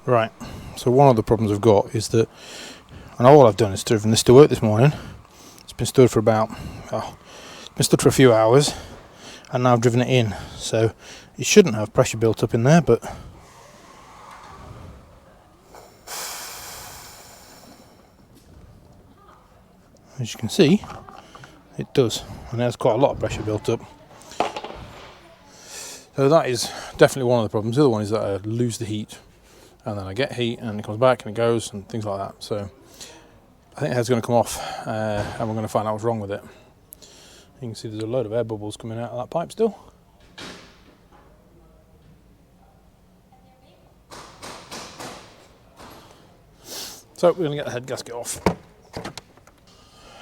Right, so one of the problems I've got is that, and all I've done is driven this to work this morning. It's been stood for about, it's been stood for a few hours, and now I've driven it in. So it shouldn't have pressure built up in there, but as you can see, it does, and there's quite a lot of pressure built up. So that is definitely one of the problems. The other one is that I lose the heat, and then I get heat and it comes back and it goes and things like that. So I think the head's going to come off, and we're going to find out what's wrong with it. You can see there's a load of air bubbles coming out of that pipe still. So we're going to get the head gasket off.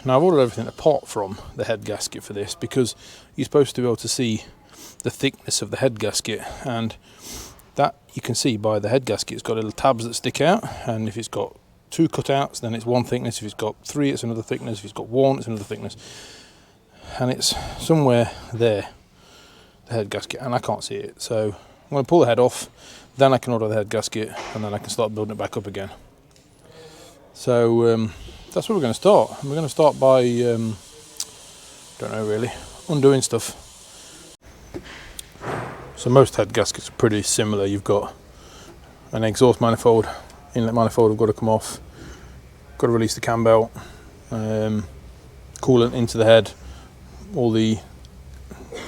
Now I've ordered everything apart from the head gasket for this, because you're supposed to be able to see the thickness of the head gasket, and that you can see by the head gasket. It's got little tabs that stick out, and if it's got 2 cutouts then it's one thickness, if it's got 3 it's another thickness, if it's got 1 it's another thickness, and it's somewhere there, the head gasket, and I can't see it. So I'm going to pull the head off, then I can order the head gasket, and then I can start building it back up again. So that's where we're going to start. We're going to start by don't know really, undoing stuff. So most head gaskets are pretty similar. You've got an exhaust manifold, inlet manifold have got to come off, got to release the cam belt, coolant into the head, all the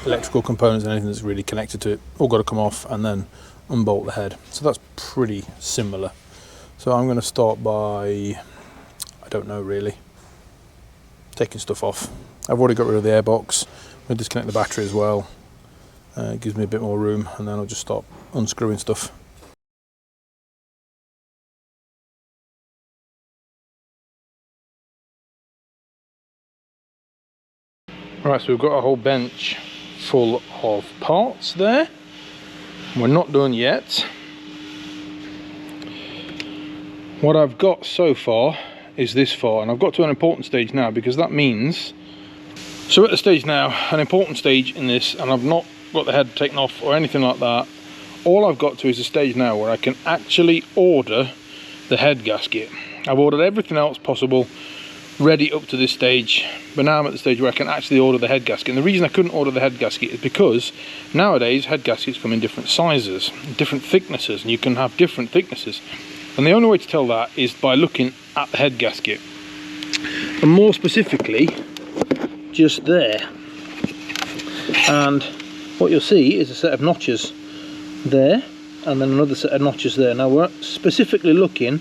electrical components and anything that's really connected to it, all got to come off, and then unbolt the head. So that's pretty similar. So I'm going to start by, I don't know really, taking stuff off. I've already got rid of the airbox. I'm going to disconnect the battery as well. It gives me a bit more room, and then I'll just start unscrewing stuff. Right, so we've got a whole bench full of parts there. We're not done yet. What I've got so far is this far, and I've got to an important stage now, because that means, so we're at the stage now, an important stage in this, and I've not got the head taken off or anything like that. All I've got to is a stage now where I can actually order the head gasket. I've ordered everything else possible ready up to this stage, but now I'm at the stage where I can actually order the head gasket. And the reason I couldn't order the head gasket is because nowadays head gaskets come in different sizes, different thicknesses, and you can have different thicknesses, and the only way to tell that is by looking at the head gasket, and more specifically just there. And what you'll see is a set of notches there, and then another set of notches there. Now we're specifically looking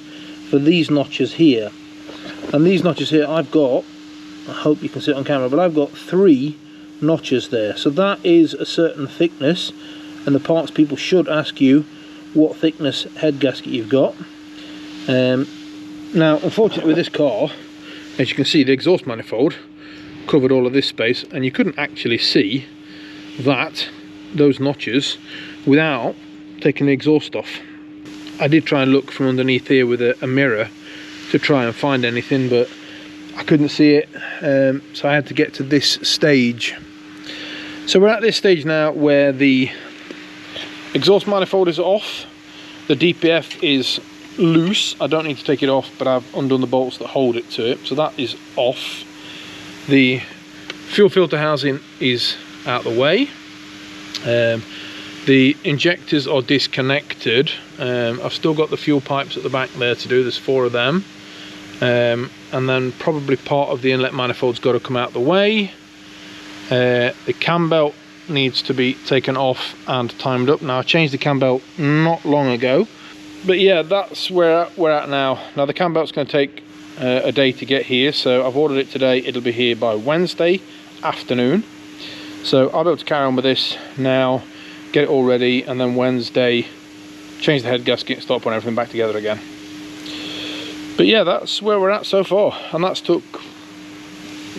for these notches here, and these notches here I've got, I hope you can see it on camera, but I've got 3 notches there. So that is a certain thickness, and the parts people should ask you what thickness head gasket you've got. Now unfortunately with this car, as you can see, the exhaust manifold covered all of this space, and you couldn't actually see those notches without taking the exhaust off. I did try and look from underneath here with a mirror to try and find anything, but I couldn't see it, so I had to get to this stage. So we're at this stage now where the exhaust manifold is off, the DPF is loose. I don't need to take it off, but I've undone the bolts that hold it to it, so that is off. The fuel filter housing is out the way. The injectors are disconnected. I've still got the fuel pipes at the back there to do. There's 4 of them, and then probably part of the inlet manifold's got to come out the way. The cam belt needs to be taken off and timed up. Now I changed the cam belt not long ago, but yeah, that's where we're at now. Now the cam belt's going to take a day to get here, so I've ordered it today. It'll be here by Wednesday afternoon, so I'll be able to carry on with this now, get it all ready, and then Wednesday change the head gasket, start putting everything back together again. But yeah, that's where we're at so far, and that's took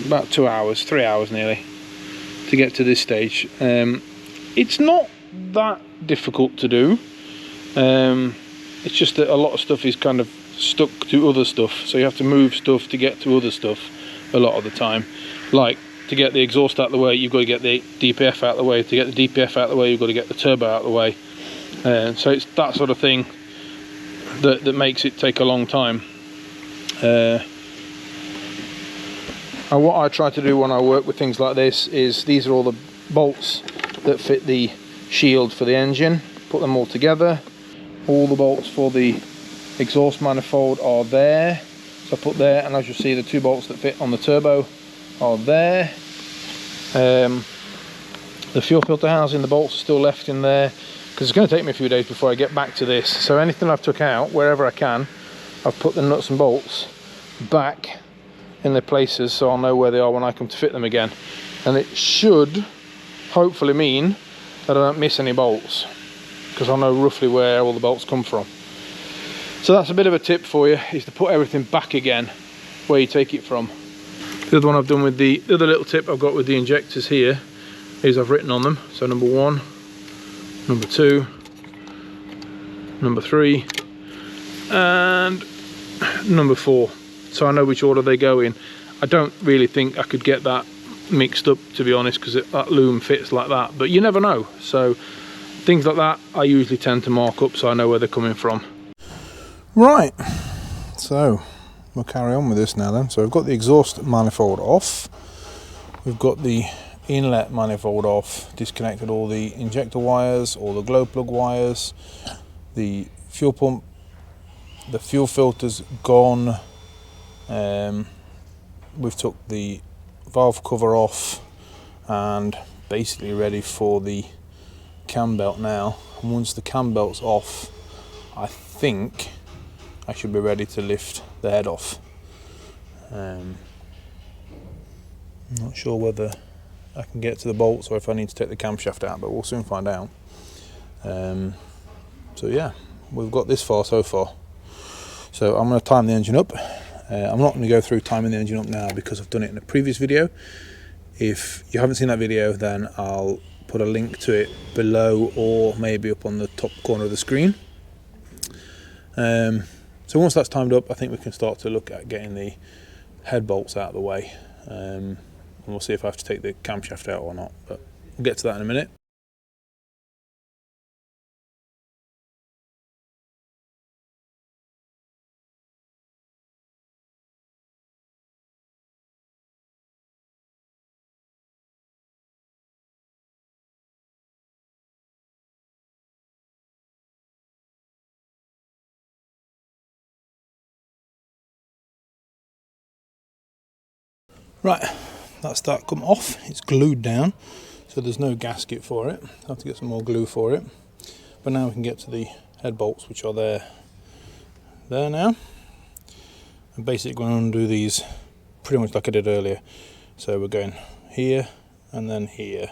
about 2 hours, 3 hours nearly to get to this stage. It's not that difficult to do. It's just that a lot of stuff is kind of stuck to other stuff, so you have to move stuff to get to other stuff a lot of the time. Like, to get the exhaust out of the way, you've got to get the DPF out of the way. To get the DPF out of the way, you've got to get the turbo out of the way. So it's that sort of thing. that makes it take a long time. And what I try to do when I work with things like this is, these are all the bolts that fit the shield for the engine. Put them all together. All the bolts for the exhaust manifold are there, so I put there, and as you see, the 2 bolts that fit on the turbo are there. The fuel filter housing, the bolts are still left in there, because it's going to take me a few days before I get back to this. So anything I've took out, wherever I can, I've put the nuts and bolts back in their places, so I'll know where they are when I come to fit them again. And it should hopefully mean that I don't miss any bolts, because I'll know roughly where all the bolts come from. So that's a bit of a tip for you, is to put everything back again where you take it from. The other one I've done with the other little tip I've got with the injectors here is I've written on them. So number 1, number 2, number 3, and number 4. So I know which order they go in. I don't really think I could get that mixed up, to be honest, because that loom fits like that, but you never know. So things like that I usually tend to mark up so I know where they're coming from. Right, so we'll carry on with this now then. So we've got the exhaust manifold off, we've got the inlet manifold off, disconnected all the injector wires, all the glow plug wires, the fuel pump, the fuel filter's gone. We've took the valve cover off and basically ready for the cam belt now. And once the cam belt's off, I think I should be ready to lift the head off. I'm not sure whether I can get to the bolts or if I need to take the camshaft out, but we'll soon find out. So yeah, we've got this far so far. So I'm going to time the engine up. I'm not going to go through timing the engine up now because I've done it in a previous video. If you haven't seen that video, then I'll put a link to it below or maybe up on the top corner of the screen. So once that's timed up, I think we can start to look at getting the head bolts out of the way. And we'll see if I have to take the camshaft out or not, but we'll get to that in a minute. Right, that's that come off. It's glued down, so there's no gasket for it. I'll have to get some more glue for it. But now we can get to the head bolts, which are there now. I'm basically going to undo these pretty much like I did earlier. So we're going here, and then here,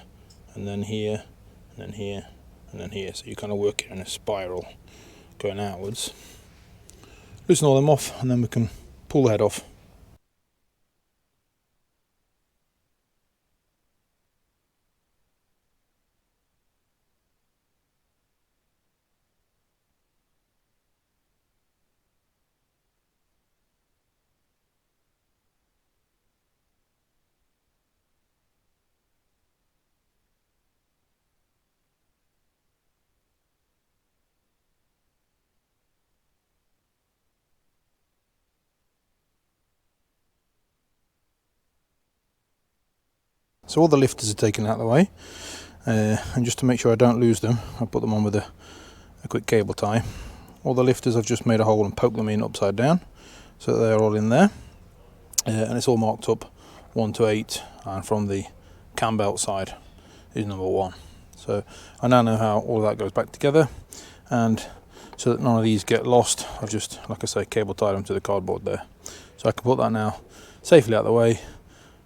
and then here, and then here, and then here. So you kind of work it in a spiral going outwards. Loosen all them off, and then we can pull the head off. So all the lifters are taken out of the way, and just to make sure I don't lose them, I put them on with a quick cable tie. All the lifters, I've just made a hole and poked them in upside down, so they're all in there, and it's all marked up 1 to 8, and from the cam belt side is number 1. So I now know how all of that goes back together, and so that none of these get lost, I've just, like I say, cable tied them to the cardboard there. So I can put that now safely out of the way,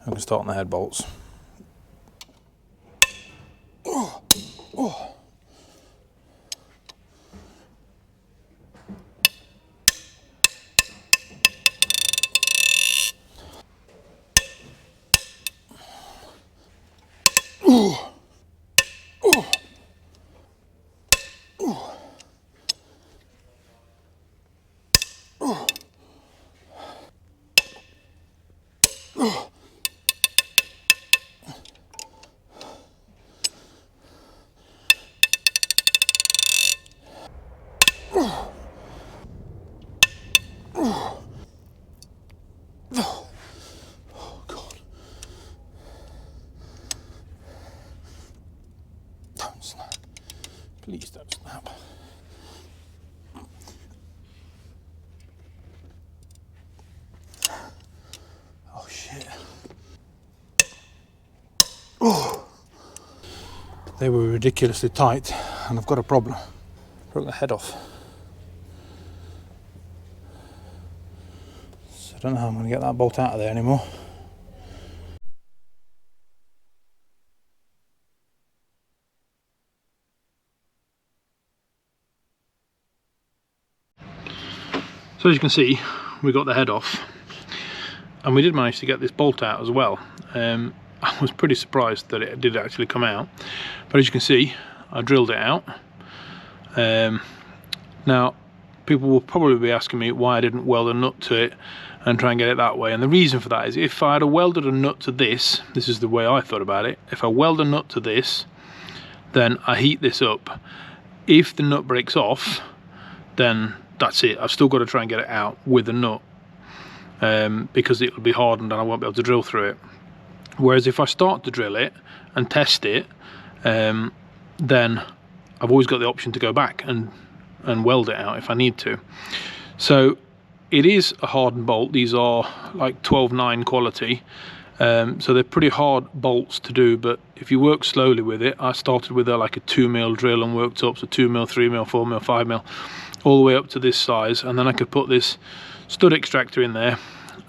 and can start on the head bolts. they were ridiculously tight, and I've got a problem. Broke the head off. So I don't know how I'm going to get that bolt out of there anymore. So as you can see, we got the head off, and we did manage to get this bolt out as well. I was pretty surprised that it did actually come out, but as you can see, I drilled it out. Now people will probably be asking me why I didn't weld a nut to it and try and get it that way, and the reason for that is if I had welded a nut to this is the way I thought about it. If I weld a nut to this, then I heat this up. If the nut breaks off, then that's it. I've still got to try and get it out with a nut, because it'll be hardened and I won't be able to drill through it. Whereas if I start to drill it and test it, then I've always got the option to go back and weld it out if I need to. So it is a hardened bolt. These are like 12-9 quality, so they're pretty hard bolts to do, but if you work slowly with it, I started with like a 2mm drill and worked up, so 2mm, 3mm, 4mm, 5mm, all the way up to this size, and then I could put this stud extractor in there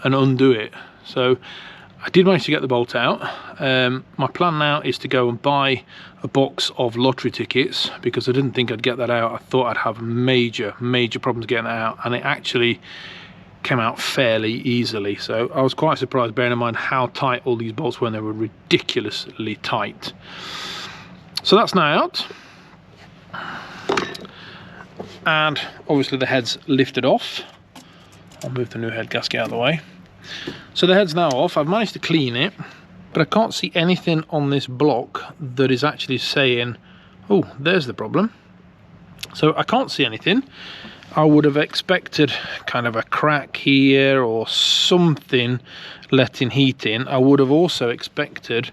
and undo it. So I did manage to get the bolt out. My plan now is to go and buy a box of lottery tickets, because I didn't think I'd get that out. I thought I'd have major problems getting that out, and it actually came out fairly easily. So I was quite surprised, bearing in mind how tight all these bolts were, and they were ridiculously tight. So that's now out, and obviously the head's lifted off. I'll move the new head gasket out of the way. So the head's now off. I've managed to clean it, but I can't see anything on this block that is actually saying, oh, there's the problem. So I can't see anything. I would have expected kind of a crack here or something letting heat in. I would have also expected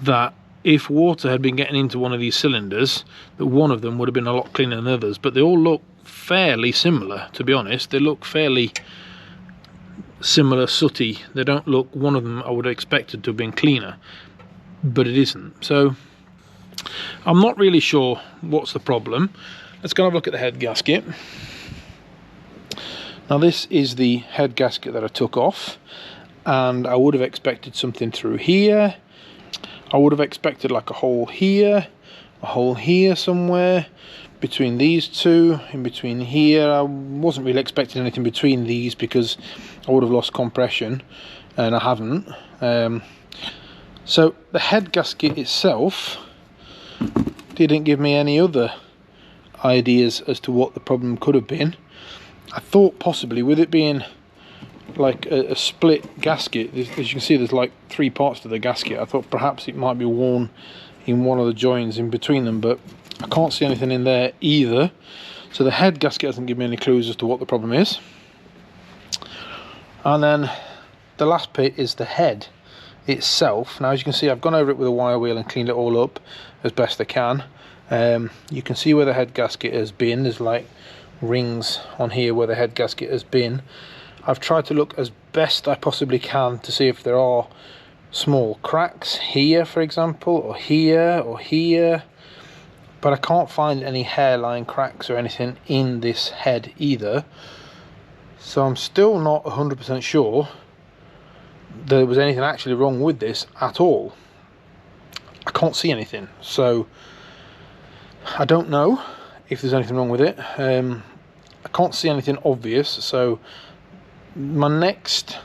that if water had been getting into one of these cylinders, that one of them would have been a lot cleaner than others, but they all look fairly similar, to be honest. They look fairly similar, sooty. They don't look, one of them I would have expected to have been cleaner, but it isn't. So I'm not really sure what's the problem. Let's go have a look at the head gasket. Now this is the head gasket that I took off, and I would have expected something through here. I would have expected like a hole here somewhere, between these two, in between here. I wasn't really expecting anything between these because I would have lost compression, and I haven't. So the head gasket itself didn't give me any other ideas as to what the problem could have been. I thought possibly with it being like a split gasket, as you can see there's like 3 parts to the gasket, I thought perhaps it might be worn in one of the joins in between them, but I can't see anything in there either. So the head gasket doesn't give me any clues as to what the problem is. And then the last bit is the head itself. Now as you can see, I've gone over it with a wire wheel and cleaned it all up as best I can. You can see where the head gasket has been. There's like rings on here where the head gasket has been. I've tried to look as best I possibly can to see if there are small cracks here, for example, or here, but I can't find any hairline cracks or anything in this head either. So I'm still not 100% sure there was anything actually wrong with this at all. I can't see anything, so I don't know if there's anything wrong with it. I can't see anything obvious, so my next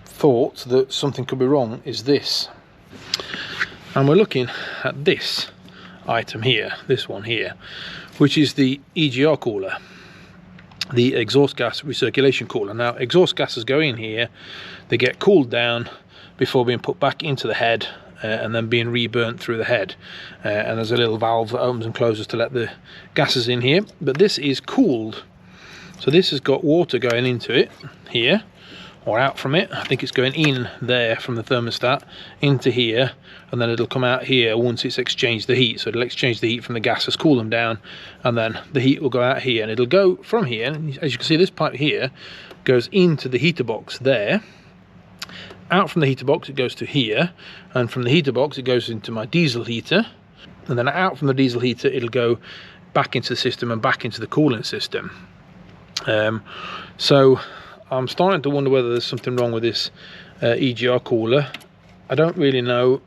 thought that something could be wrong is this. And we're looking at this item here, this one here, which is the EGR cooler, the exhaust gas recirculation cooler. Now exhaust gases go in here, they get cooled down before being put back into the head, and then being reburnt through the head, and there's a little valve that opens and closes to let the gases in here. But this is cooled, so this has got water going into it here, or out from it. I think it's going in there from the thermostat into here, and then it'll come out here once it's exchanged the heat. So it'll exchange the heat from the gases, cool them down, and then the heat will go out here, and it'll go from here. And as you can see, this pipe here goes into the heater box there, out from the heater box it goes to here, and from the heater box it goes into my diesel heater, and then out from the diesel heater it'll go back into the system and back into the cooling system. So I'm starting to wonder whether there's something wrong with this EGR cooler. I don't really know,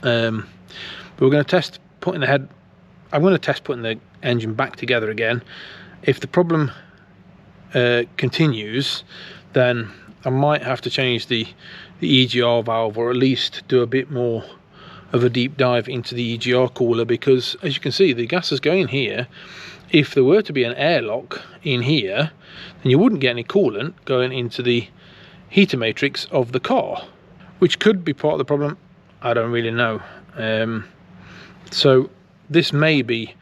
but we're going to test putting the head. I'm going to test putting the engine back together again. If the problem continues, then I might have to change the EGR valve, or at least do a bit more of a deep dive into the EGR cooler, because as you can see the gas is going here. If there were to be an airlock in here, then you wouldn't get any coolant going into the heater matrix of the car, which could be part of the problem. I don't really know. So this may be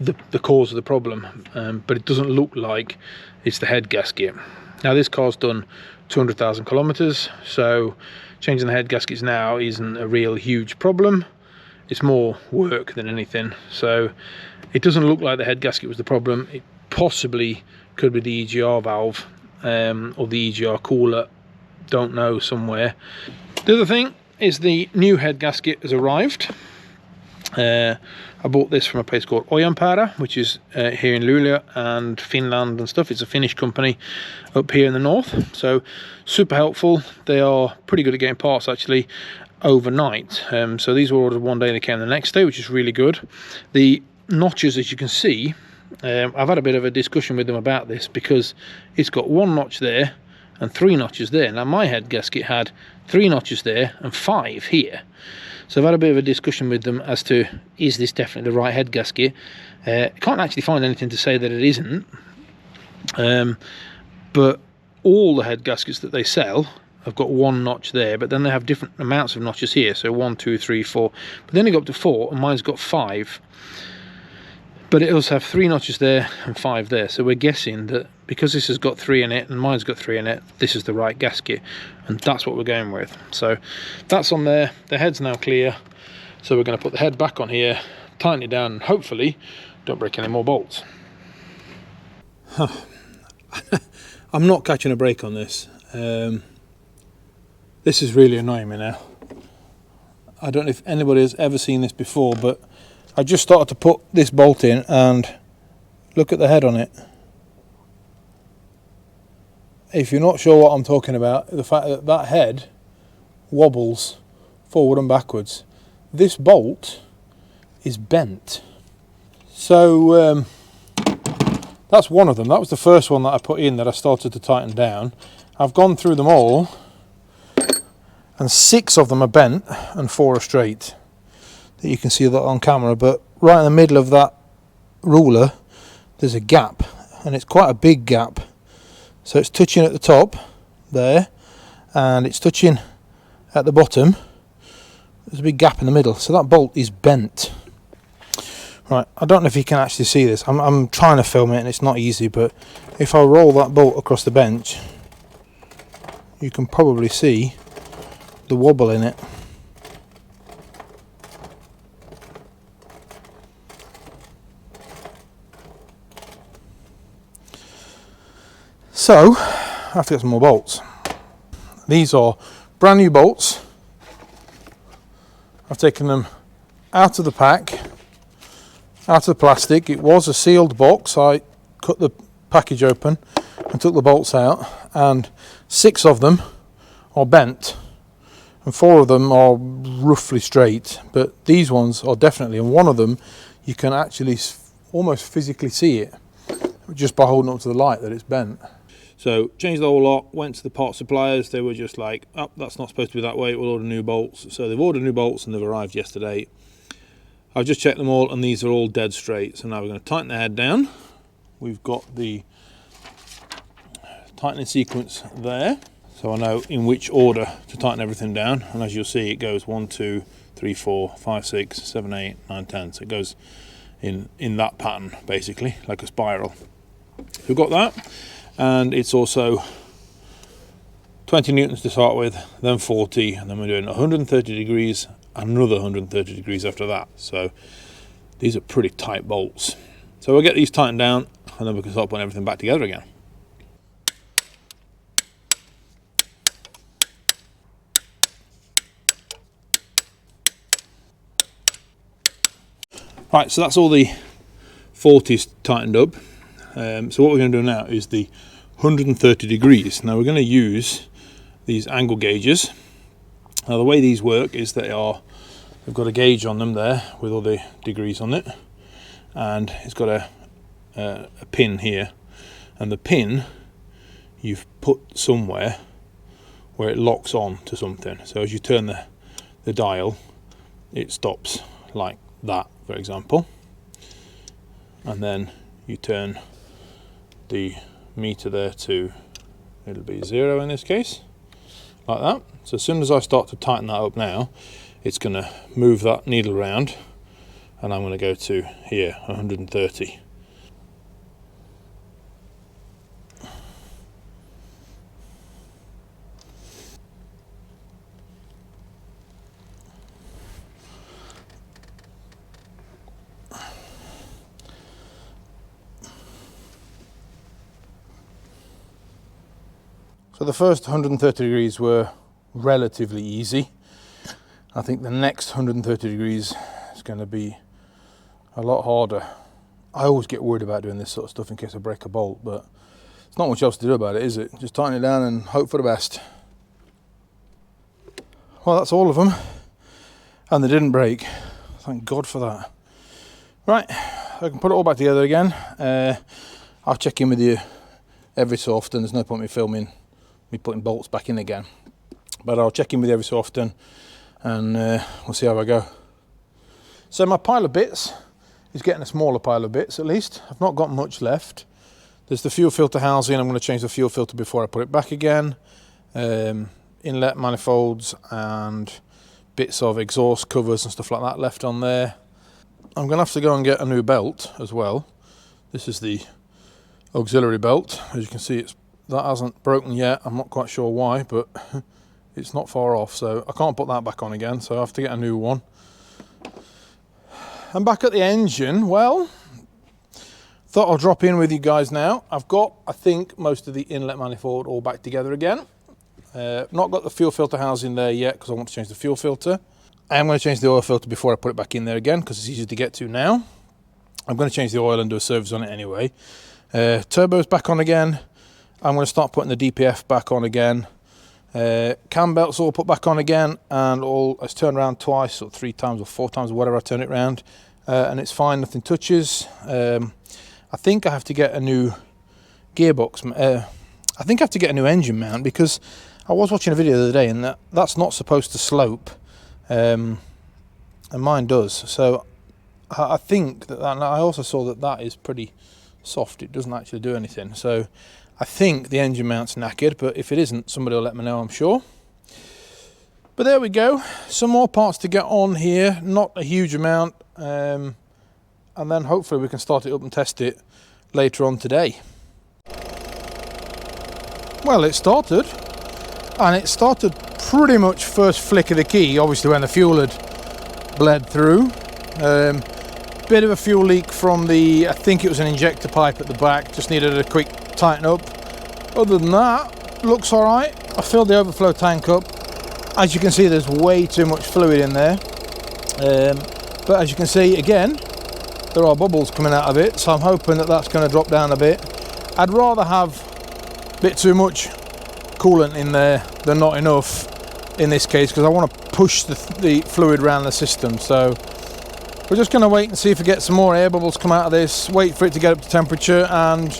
the cause of the problem, but it doesn't look like it's the head gasket. Now this car's done 200,000 kilometers, so changing the head gaskets now isn't a real huge problem. It's more work than anything. So it doesn't look like the head gasket was the problem. It possibly could be the EGR valve, or the EGR cooler, don't know, somewhere. The other thing is the new head gasket has arrived. I bought this from a place called Ojanpäätä, which is here in Luleå and Finland and stuff. It's a Finnish company up here in the north, so super helpful. They are pretty good at getting parts actually overnight. So these were ordered one day, they came the next day, which is really good. The notches, as you can see, I've had a bit of a discussion with them about this, because it's got one notch there and 3 notches there. Now my head gasket had 3 notches there and 5 here. So I've had a bit of a discussion with them as to, is this definitely the right head gasket? I can't actually find anything to say that it isn't, but all the head gaskets that they sell have got 1 notch there, but then they have different amounts of notches here, so 1, 2, 3, 4, but then they go up to 4, and mine's got 5. But it also have 3 notches there and 5 there, so we're guessing that because this has got 3 in it and mine's got 3 in it, this is the right gasket, and that's what we're going with. So that's on there. The head's now clear, so we're going to put the head back on here, tighten it down, and hopefully don't break any more bolts. I'm not catching a break on this. This is really annoying me now. I don't know if anybody has ever seen this before, but I just started to put this bolt in and look at the head on it. If you're not sure what I'm talking about, the fact that that head wobbles forward and backwards. This bolt is bent. So that's one of them. That was the first one that I put in that I started to tighten down. I've gone through them all, and 6 of them are bent and 4 are straight. You can see that on camera, but right in the middle of that ruler there's a gap, and it's quite a big gap. So it's touching at the top there, and it's touching at the bottom. There's a big gap in the middle, so that bolt is bent. Right, I don't know if you can actually see this. I'm trying to film it and it's not easy, but if I roll that bolt across the bench, you can probably see the wobble in it. So I have to get some more bolts. These are brand new bolts. I've taken them out of the pack, out of the plastic. It was a sealed box. I cut the package open and took the bolts out, and 6 of them are bent and 4 of them are roughly straight, but these ones are definitely, and one of them you can actually almost physically see it just by holding up to the light that it's bent. So changed the whole lot, went to the part suppliers. They were just like, oh, that's not supposed to be that way, we'll order new bolts. So they've ordered new bolts and they've arrived yesterday. I've just checked them all and these are all dead straight. So now we're going to tighten the head down. We've got the tightening sequence there, so I know in which order to tighten everything down. And as you'll see, it goes 1, 2, 3, 4, 5, 6, 7, 8, 9, 10. So it goes in that pattern, basically, like a spiral. So we've got that. And it's also 20 newtons to start with, then 40, and then we're doing 130 degrees, another 130 degrees after that. So these are pretty tight bolts. So we'll get these tightened down, and then we can start putting everything back together again. Right, so that's all the 40s tightened up. So what we're going to do now is the 130 degrees. Now we're going to use these angle gauges. Now the way these work is they've got a gauge on them there with all the degrees on it, and it's got a pin here, and the pin you've put somewhere where it locks on to something. So as you turn the dial, it stops like that, for example, and then you turn the meter there to, it'll be 0 in this case, like that. So as soon as I start to tighten that up now, it's going to move that needle around, and I'm going to go to here, 130. So the first 130 degrees were relatively easy. I think the next 130 degrees is going to be a lot harder. I always get worried about doing this sort of stuff in case I break a bolt, but there's not much else to do about it, is it? Just tighten it down and hope for the best. Well, that's all of them, and they didn't break. Thank God for that. Right, I can put it all back together again. I'll check in with you every so often. There's no point in me filming me putting bolts back in again, but I'll check in with you every so often, and we'll see how I go. So my pile of bits is getting a smaller pile of bits, at least. I've not got much left. There's the fuel filter housing. I'm going to change the fuel filter before I put it back again. Inlet manifolds and bits of exhaust covers and stuff like that left on there. I'm going to have to go and get a new belt as well. This is the auxiliary belt. As you can see, that hasn't broken yet. I'm not quite sure why, but it's not far off, so I can't put that back on again, so I have to get a new one. And back at the engine, well, thought I'll drop in with you guys now. I've got, I think, most of the inlet manifold all back together again. Not got the fuel filter housing there yet because I want to change the fuel filter. I am going to change the oil filter before I put it back in there again because it's easier to get to now. I'm going to change the oil and do a service on it anyway. Turbo's back on again. I'm going to start putting the DPF back on again. Cam belts all put back on again, and it's turned around twice or 3 times or 4 times or whatever I turn it around, and it's fine, nothing touches. I think I have to get a new gearbox. I think I have to get a new engine mount because I was watching a video the other day and that's not supposed to slope, and mine does. So I think that, and I also saw that is pretty soft. It doesn't actually do anything. So I think the engine mount's knackered, but if it isn't, somebody will let me know, I'm sure. But there we go. Some more parts to get on here, not a huge amount, and then hopefully we can start it up and test it later on today. Well, it started, and it started pretty much first flick of the key, obviously when the fuel had bled through. Bit of a fuel leak from I think it was an injector pipe at the back, just needed a quick tighten up. Other than that, looks all right. I filled the overflow tank up. As you can see, there's way too much fluid in there, but as you can see again, there are bubbles coming out of it, so I'm hoping that that's going to drop down a bit. I'd rather have a bit too much coolant in there than not enough in this case, because I want to push the fluid around the system. So we're just going to wait and see if we get some more air bubbles come out of this, wait for it to get up to temperature, and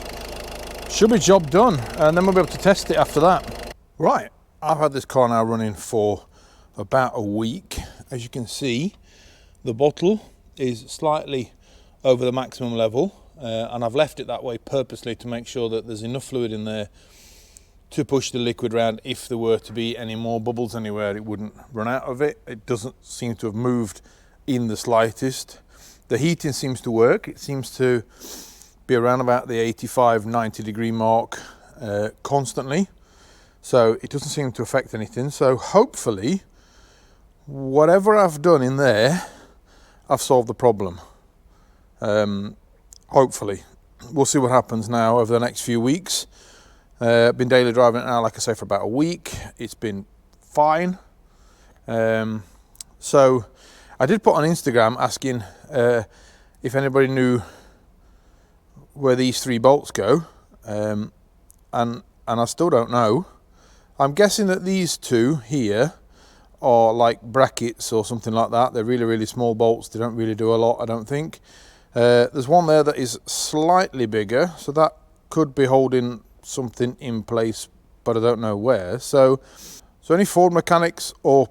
should be job done, and then we'll be able to test it after that. Right, I've had this car now running for about a week. As you can see, the bottle is slightly over the maximum level, and I've left it that way purposely to make sure that there's enough fluid in there to push the liquid around. If there were to be any more bubbles anywhere, it wouldn't run out of it. It doesn't seem to have moved in the slightest. The heating seems to work. It seems to be around about the 85-90 degree mark constantly, so it doesn't seem to affect anything. So hopefully whatever I've done in there, I've solved the problem. Hopefully we'll see what happens now over the next few weeks. Been daily driving it now, like I say, for about a week. It's been fine. So I did put on Instagram asking if anybody knew where these 3 bolts go, and I still don't know. I'm guessing that these 2 here are like brackets or something like that. They're really, really small bolts. They don't really do a lot, I don't think. There's one there that is slightly bigger, so that could be holding something in place, but I don't know where. So any Ford mechanics or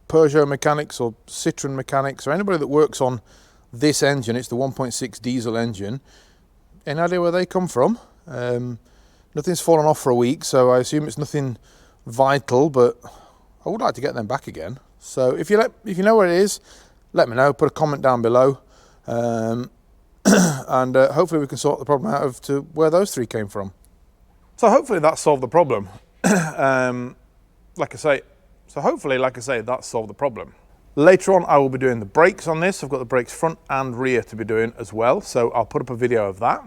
Peugeot mechanics or Citroen mechanics or anybody that works on this engine, it's the 1.6 diesel engine, any idea where they come from? Nothing's fallen off for a week, so I assume it's nothing vital, but I would like to get them back again. So if you know where it is, let me know. Put a comment down below, and hopefully we can sort the problem out of to where those 3 came from. So hopefully that solved the problem. Like I say, that solved the problem. Later on, I will be doing the brakes on this. I've got the brakes front and rear to be doing as well, so I'll put up a video of that.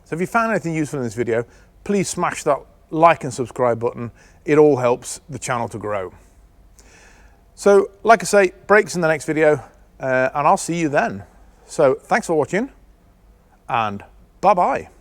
So if you found anything useful in this video, please smash that like and subscribe button. It all helps the channel to grow. So like I say, brakes in the next video, and I'll see you then. So thanks for watching, and bye-bye.